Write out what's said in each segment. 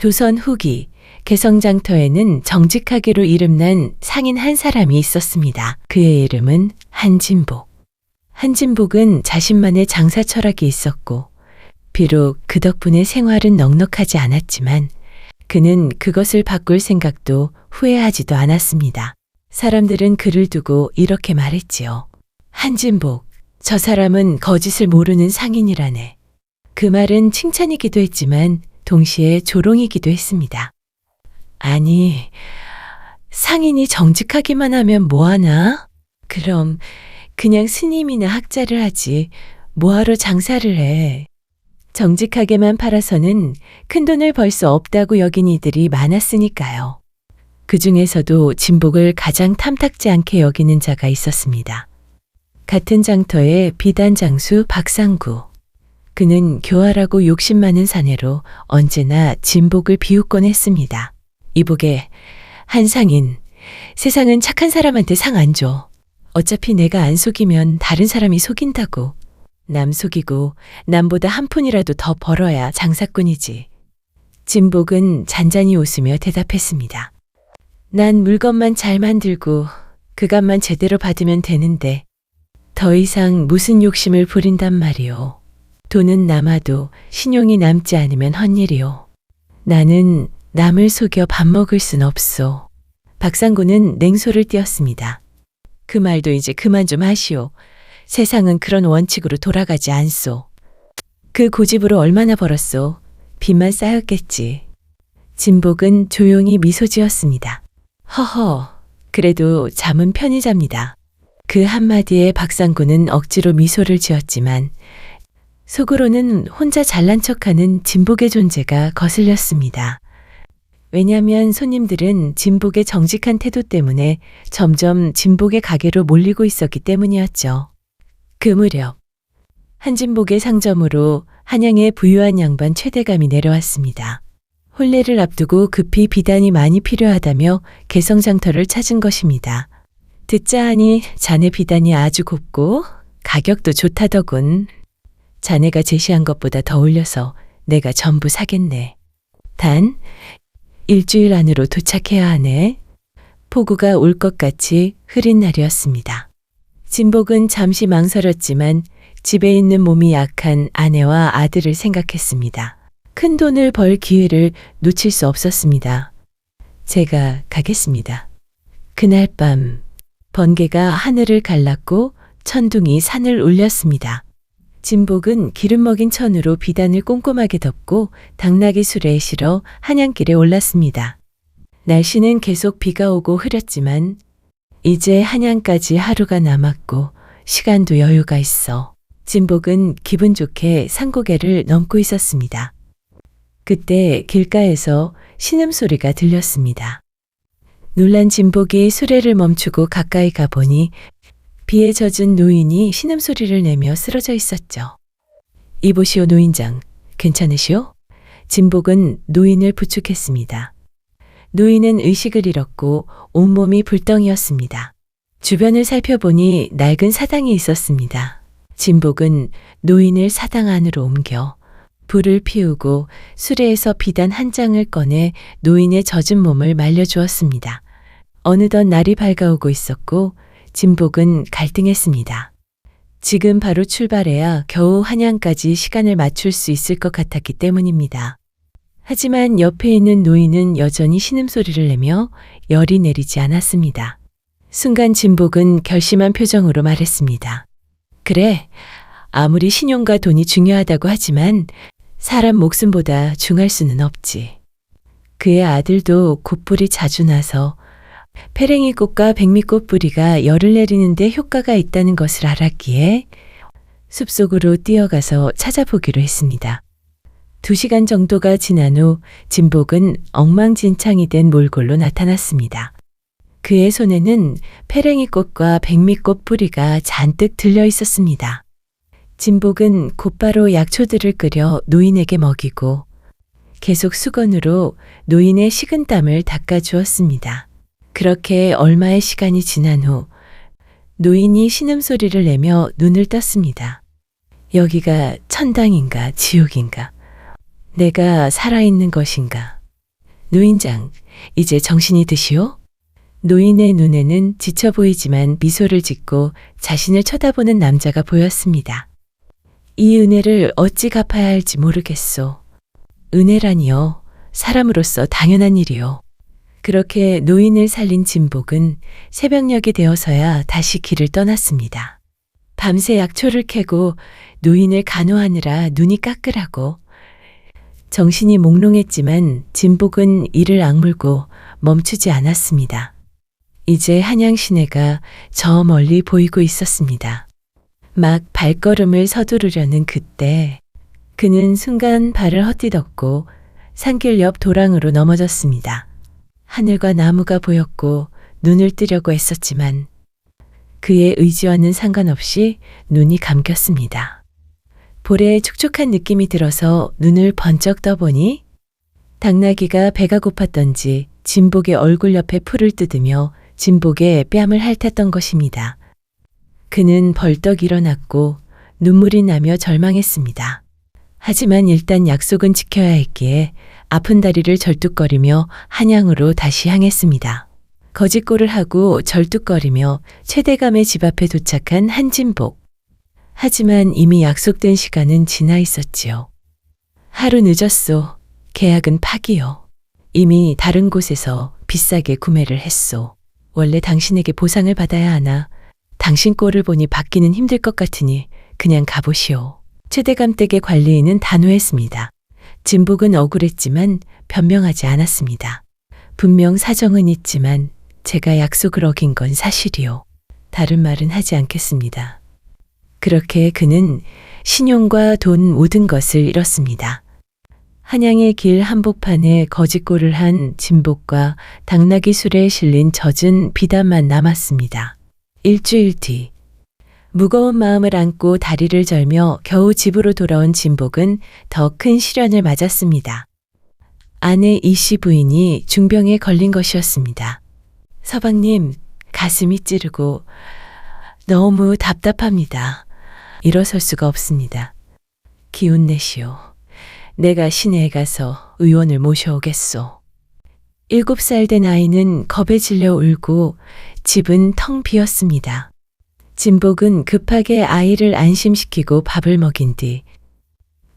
조선 후기 개성장터에는 정직하기로 이름난 상인 한 사람이 있었습니다. 그의 이름은 한진복. 한진복은 자신만의 장사 철학이 있었고 비록 그 덕분에 생활은 넉넉하지 않았지만 그는 그것을 바꿀 생각도 후회하지도 않았습니다. 사람들은 그를 두고 이렇게 말했지요. 한진복, 저 사람은 거짓을 모르는 상인이라네. 그 말은 칭찬이기도 했지만 동시에 조롱이기도 했습니다. 아니, 상인이 정직하기만 하면 뭐하나? 그럼 그냥 스님이나 학자를 하지 뭐하러 장사를 해. 정직하게만 팔아서는 큰돈을 벌 수 없다고 여긴 이들이 많았으니까요. 그 중에서도 진복을 가장 탐탁지 않게 여기는 자가 있었습니다. 같은 장터의 비단장수 박상구. 그는 교활하고 욕심 많은 사내로 언제나 진복을 비웃곤 했습니다. 이보게, 한상인, 세상은 착한 사람한테 상 안 줘. 어차피 내가 안 속이면 다른 사람이 속인다고. 남 속이고 남보다 한 푼이라도 더 벌어야 장사꾼이지. 진복은 잔잔히 웃으며 대답했습니다. 난 물건만 잘 만들고 그 값만 제대로 받으면 되는데 더 이상 무슨 욕심을 부린단 말이오. 돈은 남아도 신용이 남지 않으면 헛일이오. 나는 남을 속여 밥 먹을 순 없소. 박상구는 냉소를 띄었습니다. 그 말도 이제 그만 좀 하시오. 세상은 그런 원칙으로 돌아가지 않소. 그 고집으로 얼마나 벌었소? 빚만 쌓였겠지. 진복은 조용히 미소 지었습니다. 허허, 그래도 잠은 편히 잡니다. 그 한마디에 박상구는 억지로 미소를 지었지만 속으로는 혼자 잘난 척하는 진복의 존재가 거슬렸습니다. 왜냐하면 손님들은 진복의 정직한 태도 때문에 점점 진복의 가게로 몰리고 있었기 때문이었죠. 그 무렵 한진복의 상점으로 한양의 부유한 양반 최대감이 내려왔습니다. 혼례를 앞두고 급히 비단이 많이 필요하다며 개성장터를 찾은 것입니다. 듣자 하니 자네 비단이 아주 곱고 가격도 좋다더군. 자네가 제시한 것보다 더 올려서 내가 전부 사겠네. 단 일주일 안으로 도착해야 하네. 폭우가 올 것 같이 흐린 날이었습니다. 진복은 잠시 망설였지만 집에 있는 몸이 약한 아내와 아들을 생각했습니다. 큰 돈을 벌 기회를 놓칠 수 없었습니다. 제가 가겠습니다. 그날 밤 번개가 하늘을 갈랐고 천둥이 산을 울렸습니다. 진복은 기름 먹인 천으로 비단을 꼼꼼하게 덮고 당나귀 수레에 실어 한양길에 올랐습니다. 날씨는 계속 비가 오고 흐렸지만 이제 한양까지 하루가 남았고 시간도 여유가 있어 진복은 기분 좋게 산고개를 넘고 있었습니다. 그때 길가에서 신음소리가 들렸습니다. 놀란 진복이 수레를 멈추고 가까이 가보니 비에 젖은 노인이 신음소리를 내며 쓰러져 있었죠. 이보시오 노인장, 괜찮으시오? 진복은 노인을 부축했습니다. 노인은 의식을 잃었고 온몸이 불덩이였습니다. 주변을 살펴보니 낡은 사당이 있었습니다. 진복은 노인을 사당 안으로 옮겨 불을 피우고 수레에서 비단 한 장을 꺼내 노인의 젖은 몸을 말려주었습니다. 어느덧 날이 밝아오고 있었고 진복은 갈등했습니다. 지금 바로 출발해야 겨우 한양까지 시간을 맞출 수 있을 것 같았기 때문입니다. 하지만 옆에 있는 노인은 여전히 신음소리를 내며 열이 내리지 않았습니다. 순간 진복은 결심한 표정으로 말했습니다. 그래, 아무리 신용과 돈이 중요하다고 하지만 사람 목숨보다 중할 수는 없지. 그의 아들도 곧불이 자주 나서 페랭이꽃과 백미꽃 뿌리가 열을 내리는데 효과가 있다는 것을 알았기에 숲속으로 뛰어가서 찾아보기로 했습니다. 2시간 정도가 지난 후 진복은 엉망진창이 된 몰골로 나타났습니다. 그의 손에는 페랭이꽃과 백미꽃 뿌리가 잔뜩 들려 있었습니다. 진복은 곧바로 약초들을 끓여 노인에게 먹이고 계속 수건으로 노인의 식은땀을 닦아주었습니다. 그렇게 얼마의 시간이 지난 후 노인이 신음소리를 내며 눈을 떴습니다. 여기가 천당인가 지옥인가? 내가 살아있는 것인가? 노인장, 이제 정신이 드시오? 노인의 눈에는 지쳐 보이지만 미소를 짓고 자신을 쳐다보는 남자가 보였습니다. 이 은혜를 어찌 갚아야 할지 모르겠소. 은혜라니요. 사람으로서 당연한 일이요. 그렇게 노인을 살린 진복은 새벽녘이 되어서야 다시 길을 떠났습니다. 밤새 약초를 캐고 노인을 간호하느라 눈이 까끌하고 정신이 몽롱했지만 진복은 이를 악물고 멈추지 않았습니다. 이제 한양 시내가 저 멀리 보이고 있었습니다. 막 발걸음을 서두르려는 그때 그는 순간 발을 헛디뎠고 산길 옆 도랑으로 넘어졌습니다. 하늘과 나무가 보였고 눈을 뜨려고 했었지만 그의 의지와는 상관없이 눈이 감겼습니다. 볼에 촉촉한 느낌이 들어서 눈을 번쩍 떠보니 당나귀가 배가 고팠던지 진복의 얼굴 옆에 풀을 뜯으며 진복의 뺨을 핥았던 것입니다. 그는 벌떡 일어났고 눈물이 나며 절망했습니다. 하지만 일단 약속은 지켜야 했기에 아픈 다리를 절뚝거리며 한양으로 다시 향했습니다. 거짓골을 하고 절뚝거리며 최대감의 집 앞에 도착한 한진복. 하지만 이미 약속된 시간은 지나 있었지요. 하루 늦었소. 계약은 파기요. 이미 다른 곳에서 비싸게 구매를 했소. 원래 당신에게 보상을 받아야 하나 당신 꼴을 보니 받기는 힘들 것 같으니 그냥 가보시오. 최대감 댁의 관리인은 단호했습니다. 진복은 억울했지만 변명하지 않았습니다. 분명 사정은 있지만 제가 약속을 어긴 건 사실이요. 다른 말은 하지 않겠습니다. 그렇게 그는 신용과 돈 모든 것을 잃었습니다. 한양의 길 한복판에 거짓골을 한 진복과 당나귀 술에 실린 젖은 비단만 남았습니다. 일주일 뒤 무거운 마음을 안고 다리를 절며 겨우 집으로 돌아온 진복은 더 큰 시련을 맞았습니다. 아내 이씨 부인이 중병에 걸린 것이었습니다. 서방님, 가슴이 찌르고 너무 답답합니다. 일어설 수가 없습니다. 기운 내시오. 내가 시내에 가서 의원을 모셔오겠소. 7살 된 아이는 겁에 질려 울고 집은 텅 비었습니다. 진복은 급하게 아이를 안심시키고 밥을 먹인 뒤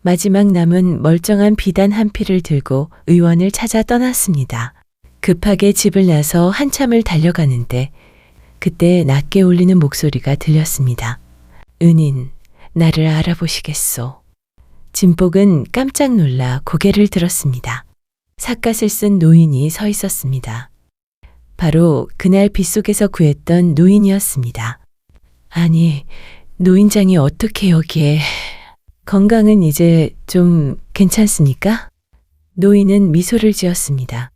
마지막 남은 멀쩡한 비단 한 필을 들고 의원을 찾아 떠났습니다. 급하게 집을 나서 한참을 달려가는데 그때 낮게 울리는 목소리가 들렸습니다. 은인, 나를 알아보시겠소. 진복은 깜짝 놀라 고개를 들었습니다. 삿갓을 쓴 노인이 서 있었습니다. 바로 그날 빗속에서 구했던 노인이었습니다. 아니, 노인장이 어떻게 여기에... 건강은 이제 좀 괜찮습니까? 노인은 미소를 지었습니다.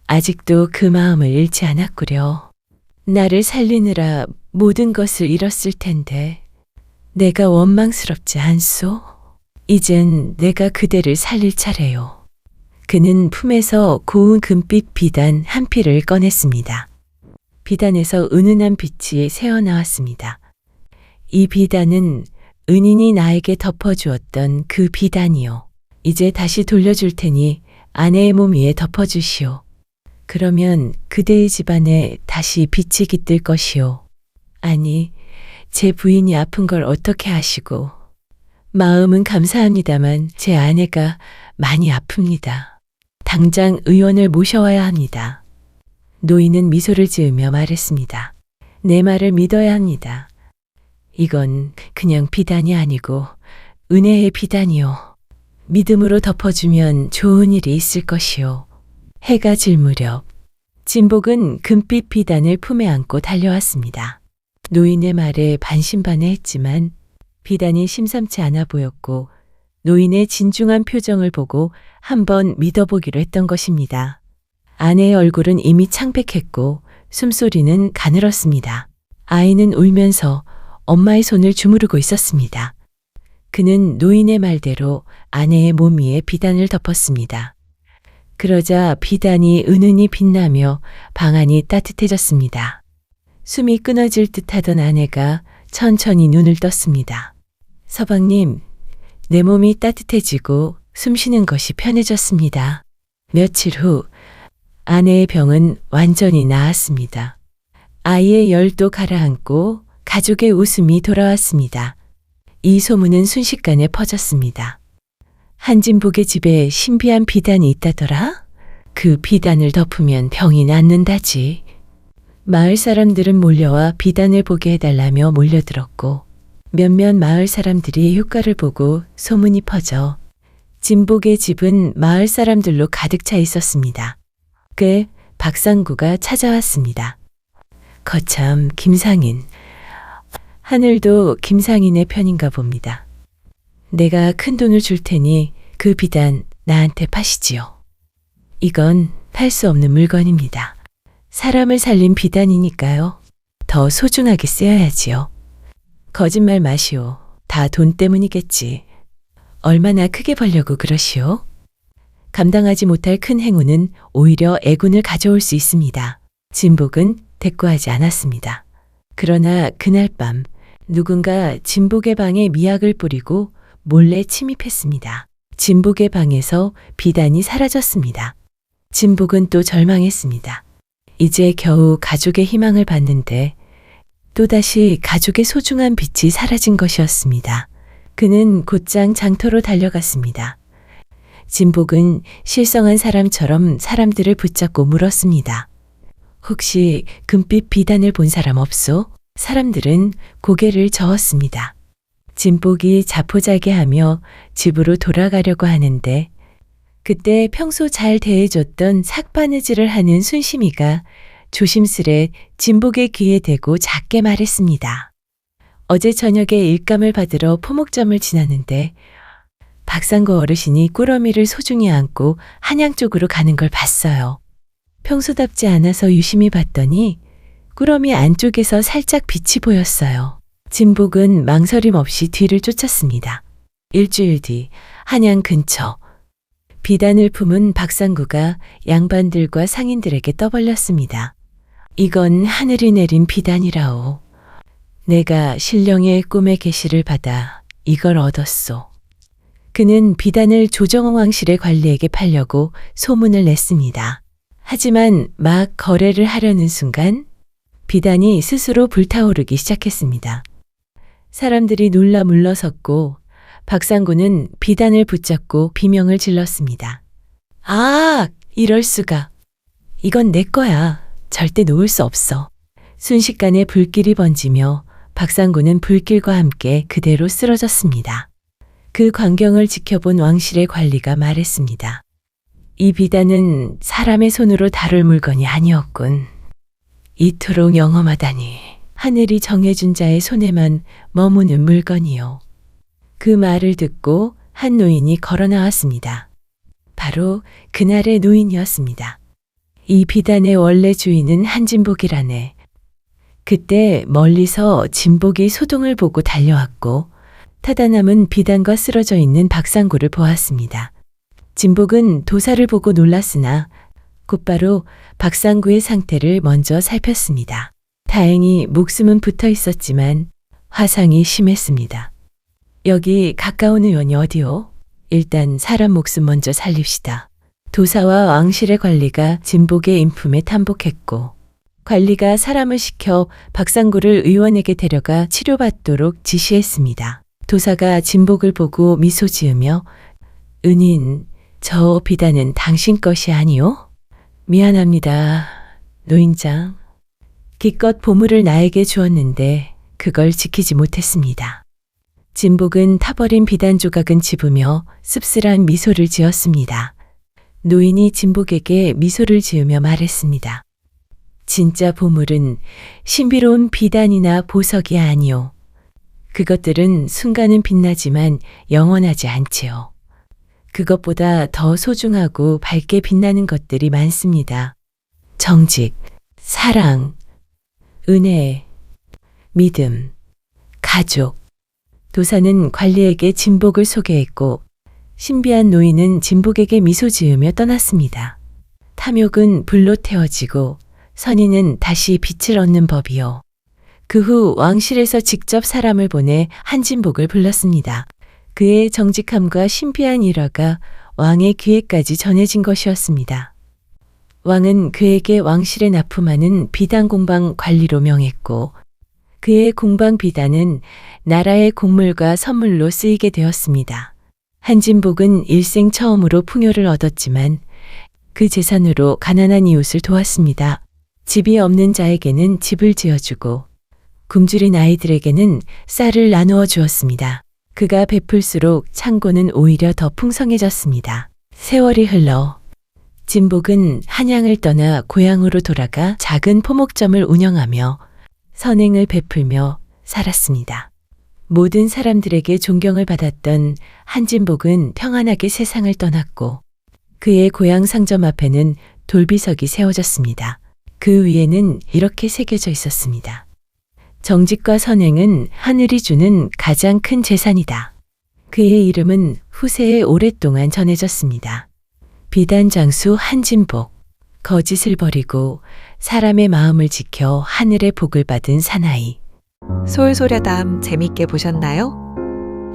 아직도 그 마음을 잃지 않았구려. 나를 살리느라 모든 것을 잃었을 텐데 내가 원망스럽지 않소? 이젠 내가 그대를 살릴 차례요. 그는 품에서 고운 금빛 비단 한 필을 꺼냈습니다. 비단에서 은은한 빛이 새어나왔습니다. 이 비단은 은인이 나에게 덮어주었던 그 비단이요. 이제 다시 돌려줄 테니 아내의 몸 위에 덮어주시오. 그러면 그대의 집안에 다시 빛이 깃들 것이오. 아니, 제 부인이 아픈 걸 어떻게 아시고. 마음은 감사합니다만 제 아내가 많이 아픕니다. 당장 의원을 모셔와야 합니다. 노인은 미소를 지으며 말했습니다. 내 말을 믿어야 합니다. 이건 그냥 비단이 아니고 은혜의 비단이요. 믿음으로 덮어주면 좋은 일이 있을 것이요. 해가 질 무렵 진복은 금빛 비단을 품에 안고 달려왔습니다. 노인의 말에 반신반의했지만 비단이 심상치 않아 보였고 노인의 진중한 표정을 보고 한번 믿어보기로 했던 것입니다. 아내의 얼굴은 이미 창백했고 숨소리는 가늘었습니다. 아이는 울면서 엄마의 손을 주무르고 있었습니다. 그는 노인의 말대로 아내의 몸 위에 비단을 덮었습니다. 그러자 비단이 은은히 빛나며 방 안이 따뜻해졌습니다. 숨이 끊어질 듯하던 아내가 천천히 눈을 떴습니다. 서방님, 내 몸이 따뜻해지고 숨 쉬는 것이 편해졌습니다. 며칠 후 아내의 병은 완전히 나았습니다. 아이의 열도 가라앉고 가족의 웃음이 돌아왔습니다. 이 소문은 순식간에 퍼졌습니다. 한진복의 집에 신비한 비단이 있다더라? 그 비단을 덮으면 병이 낫는다지. 마을 사람들은 몰려와 비단을 보게 해달라며 몰려들었고 몇몇 마을 사람들이 효과를 보고 소문이 퍼져 진복의 집은 마을 사람들로 가득 차 있었습니다. 그에 박상구가 찾아왔습니다. 거참 김상인. 하늘도 김상인의 편인가 봅니다. 내가 큰 돈을 줄 테니 그 비단 나한테 파시지요. 이건 팔 수 없는 물건입니다. 사람을 살린 비단이니까요. 더 소중하게 쓰여야지요. 거짓말 마시오. 다 돈 때문이겠지. 얼마나 크게 벌려고 그러시오? 감당하지 못할 큰 행운은 오히려 애군을 가져올 수 있습니다. 진복은 대꾸하지 않았습니다. 그러나 그날 밤 누군가 진복의 방에 미약을 뿌리고 몰래 침입했습니다. 진복의 방에서 비단이 사라졌습니다. 진복은 또 절망했습니다. 이제 겨우 가족의 희망을 받는데 또다시 가족의 소중한 빛이 사라진 것이었습니다. 그는 곧장 장터로 달려갔습니다. 진복은 실성한 사람처럼 사람들을 붙잡고 물었습니다. 혹시 금빛 비단을 본 사람 없소? 사람들은 고개를 저었습니다. 진복이 자포자기하며 집으로 돌아가려고 하는데 그때 평소 잘 대해줬던 삭바느질을 하는 순심이가 조심스레 진복의 귀에 대고 작게 말했습니다. 어제 저녁에 일감을 받으러 포목점을 지났는데 박상구 어르신이 꾸러미를 소중히 안고 한양 쪽으로 가는 걸 봤어요. 평소답지 않아서 유심히 봤더니 꾸러미 안쪽에서 살짝 빛이 보였어요. 진복은 망설임 없이 뒤를 쫓았습니다. 일주일 뒤 한양 근처 비단을 품은 박상구가 양반들과 상인들에게 떠벌렸습니다. 이건 하늘이 내린 비단이라오. 내가 신령의 꿈의 계시를 받아 이걸 얻었소. 그는 비단을 조정호 왕실의 관리에게 팔려고 소문을 냈습니다. 하지만 막 거래를 하려는 순간 비단이 스스로 불타오르기 시작했습니다. 사람들이 놀라 물러섰고 박상구는 비단을 붙잡고 비명을 질렀습니다. 아, 이럴 수가. 이건 내 거야. 절대 놓을 수 없어. 순식간에 불길이 번지며 박상구는 불길과 함께 그대로 쓰러졌습니다. 그 광경을 지켜본 왕실의 관리가 말했습니다. 이 비단은 사람의 손으로 다룰 물건이 아니었군. 이토록 영험하다니. 하늘이 정해준 자의 손에만 머무는 물건이요. 그 말을 듣고 한 노인이 걸어 나왔습니다. 바로 그날의 노인이었습니다. 이 비단의 원래 주인은 한진복이라네. 그때 멀리서 진복이 소동을 보고 달려왔고 타다 남은 비단과 쓰러져 있는 박상구를 보았습니다. 진복은 도사를 보고 놀랐으나 곧바로 박상구의 상태를 먼저 살폈습니다. 다행히 목숨은 붙어 있었지만 화상이 심했습니다. 여기 가까운 의원이 어디요? 일단 사람 목숨 먼저 살립시다. 도사와 왕실의 관리가 진복의 인품에 탐복했고 관리가 사람을 시켜 박상구를 의원에게 데려가 치료받도록 지시했습니다. 도사가 진복을 보고 미소 지으며 은인, 저 비단은 당신 것이 아니오? 미안합니다. 노인장. 기껏 보물을 나에게 주었는데 그걸 지키지 못했습니다. 진복은 타버린 비단 조각은 집으며 씁쓸한 미소를 지었습니다. 노인이 진복에게 미소를 지으며 말했습니다. 진짜 보물은 신비로운 비단이나 보석이 아니오. 그것들은 순간은 빛나지만 영원하지 않지요. 그것보다 더 소중하고 밝게 빛나는 것들이 많습니다. 정직, 사랑, 은혜, 믿음, 가족. 도사는 관리에게 진복을 소개했고 신비한 노인은 진복에게 미소 지으며 떠났습니다. 탐욕은 불로 태워지고 선인은 다시 빛을 얻는 법이요. 그 후 왕실에서 직접 사람을 보내 한진복을 불렀습니다. 그의 정직함과 신비한 일화가 왕의 귀에까지 전해진 것이었습니다. 왕은 그에게 왕실에 납품하는 비단 공방 관리로 명했고 그의 공방 비단은 나라의 곡물과 선물로 쓰이게 되었습니다. 한진복은 일생 처음으로 풍요를 얻었지만 그 재산으로 가난한 이웃을 도왔습니다. 집이 없는 자에게는 집을 지어주고 굶주린 아이들에게는 쌀을 나누어 주었습니다. 그가 베풀수록 창고는 오히려 더 풍성해졌습니다. 세월이 흘러 진복은 한양을 떠나 고향으로 돌아가 작은 포목점을 운영하며 선행을 베풀며 살았습니다. 모든 사람들에게 존경을 받았던 한진복은 평안하게 세상을 떠났고 그의 고향 상점 앞에는 돌비석이 세워졌습니다. 그 위에는 이렇게 새겨져 있었습니다. 정직과 선행은 하늘이 주는 가장 큰 재산이다. 그의 이름은 후세에 오랫동안 전해졌습니다. 비단장수 한진복, 거짓을 버리고 사람의 마음을 지켜 하늘의 복을 받은 사나이. 솔소려담 재밌게 보셨나요?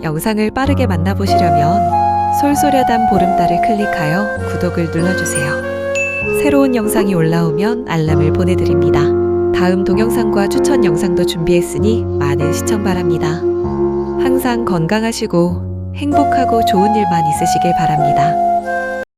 영상을 빠르게 만나보시려면 솔소려담 보름달을 클릭하여 구독을 눌러주세요. 새로운 영상이 올라오면 알람을 보내드립니다. 다음 동영상과 추천 영상도 준비했으니 많은 시청 바랍니다. 항상 건강하시고 행복하고 좋은 일만 있으시길 바랍니다.